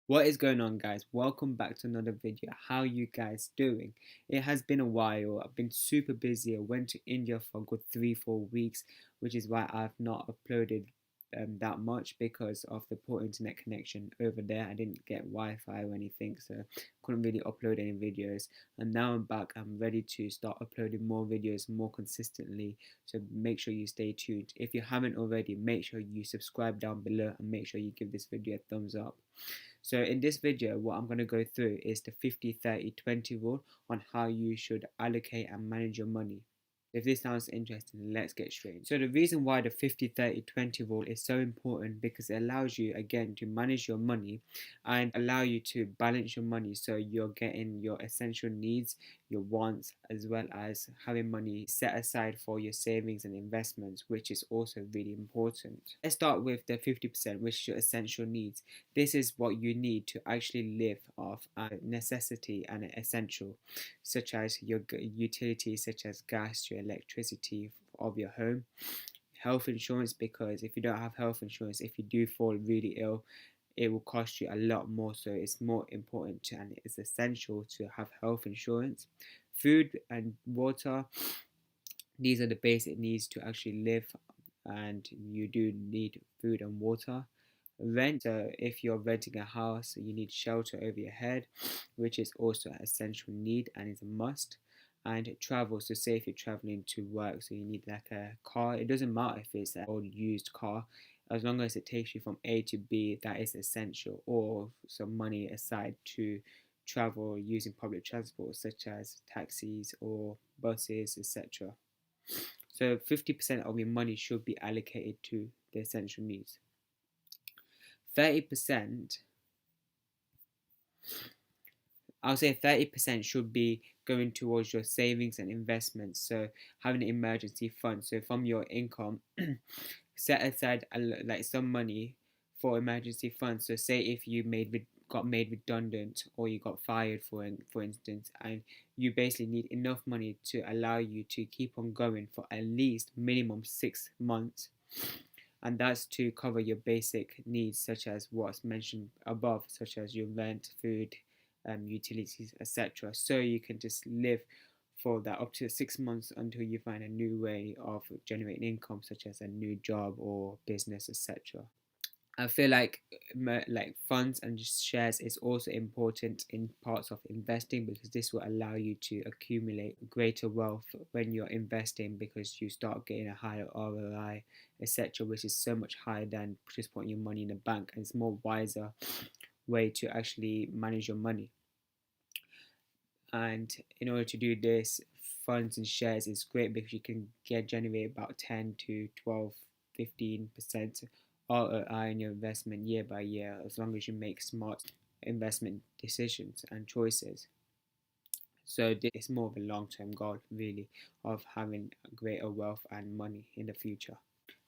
What is going on, guys? Welcome back to another video. How you guys doing? It has been a while. I've been super busy. I went to India for a good 3-4 weeks, which is why I've not uploaded that much because of the poor internet connection over there. I didn't get Wi-Fi or anything, so couldn't really upload any videos. And now I'm back. I'm ready to start uploading more videos more consistently, so make sure you stay tuned. If you haven't already, make sure you subscribe down below and make sure you give this video a thumbs up. So in this video, what I'm going to go through is the 50-30-20 rule on how you should allocate and manage your money. If this sounds interesting, let's get straight. So the reason why the 50-30-20 rule is so important because it allows you again to manage your money and allow you to balance your money so you're getting your essential needs, your wants, as well as having money set aside for your savings and investments, which is also really important. Let's start with the 50%, which is your essential needs. This is what you need to actually live off a necessity and an essential, such as your utilities, such as gas, your electricity of your home, health insurance, because if you don't have health insurance, if you do fall really ill, it will cost you a lot more. So it's more important and it's essential to have health insurance. Food and water, these are the basic needs to actually live, and you do need food and water. Rent, so if you're renting a house, you need shelter over your head, which is also an essential need and is a must. And travel, so say if you're traveling to work, so you need like a car. It doesn't matter if it's an old used car, as long as it takes you from A to B, that is essential. Or some money aside to travel using public transport, such as taxis or buses, etc. So 50% of your money should be allocated to the essential needs. 30%, I'll say 30% should be going towards your savings and investments. So having an emergency fund. So from your income, set aside like some money for emergency funds. So say if you got made redundant or you got fired for instance, and you basically need enough money to allow you to keep on going for at least minimum 6 months, and that's to cover your basic needs such as what's mentioned above, such as your rent, food, utilities, etc. So you can just live for that up to 6 months until you find a new way of generating income, such as a new job or business, etc. I feel like funds and shares is also important in parts of investing because this will allow you to accumulate greater wealth when you're investing, because you start getting a higher ROI, etc., which is so much higher than just putting your money in a bank, and it's more wiser way to actually manage your money. And in order to do this, funds and shares is great because you can generate about 10 to 12, 15% ROI in your investment year by year, as long as you make smart investment decisions and choices. So this is more of a long-term goal, really, of having greater wealth and money in the future.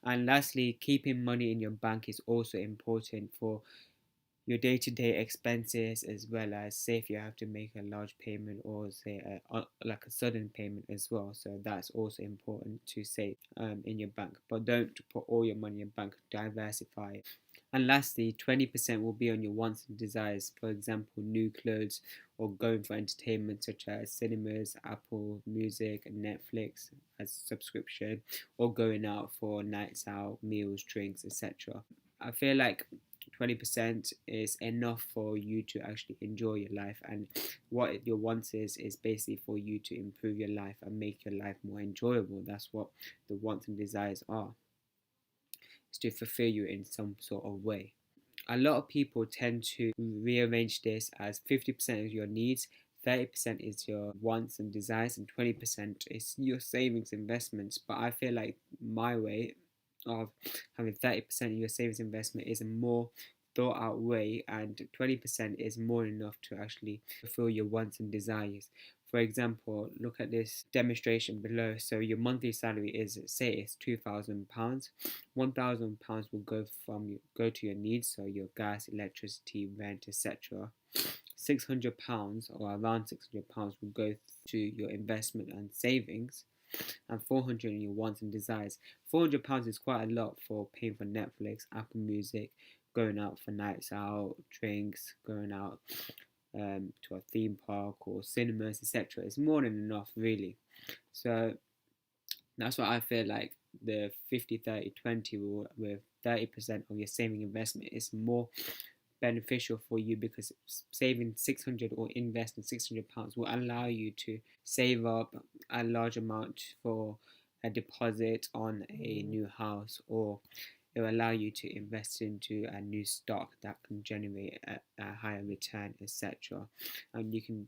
And lastly, keeping money in your bank is also important for your day-to-day expenses, as well as say if you have to make a large payment or say like a sudden payment as well. So that's also important to save in your bank, but don't put all your money in your bank. Diversify it. And lastly, 20% will be on your wants and desires, for example new clothes, or going for entertainment such as cinemas, Apple Music and Netflix as subscription, or going out for nights out, meals, drinks, etc. I feel like 20% is enough for you to actually enjoy your life, and what your wants is basically for you to improve your life and make your life more enjoyable. That's what the wants and desires are. It's to fulfill you in some sort of way. A lot of people tend to rearrange this as 50% is your needs, 30% is your wants and desires, and 20% is your savings investments. But I feel like my way of having 30% of your savings investment is a more thought out way, and 20% is more than enough to actually fulfill your wants and desires. For example, look at this demonstration below. So your monthly salary is, say it's £2,000. £1,000 will go to your needs, so your gas, electricity, rent, etc. £600 or around £600 will go to your investment and savings, and 400 in your wants and desires. £400 is quite a lot for paying for Netflix, Apple Music, going out for nights out, drinks, going out to a theme park or cinemas, etc. It's more than enough, really. So that's why I feel like the 50-30-20 rule, with 30% of your saving investment, is more beneficial for you, because saving 600 or investing £600 will allow you to save up a large amount for a deposit on a new house, or it will allow you to invest into a new stock that can generate a higher return, etc. And you can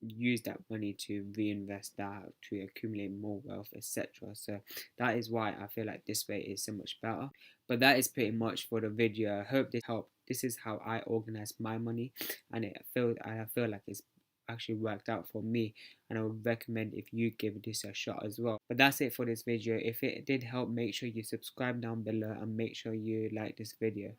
use that money to reinvest that to accumulate more wealth, etc. So that is why I feel like this way is so much better. But that is pretty much for the video. I hope this helped. This is how I organize my money, and I feel like it's actually worked out for me, and I would recommend if you give this a shot as well. But that's it for this video. If it did help, make sure you subscribe down below and make sure you like this video.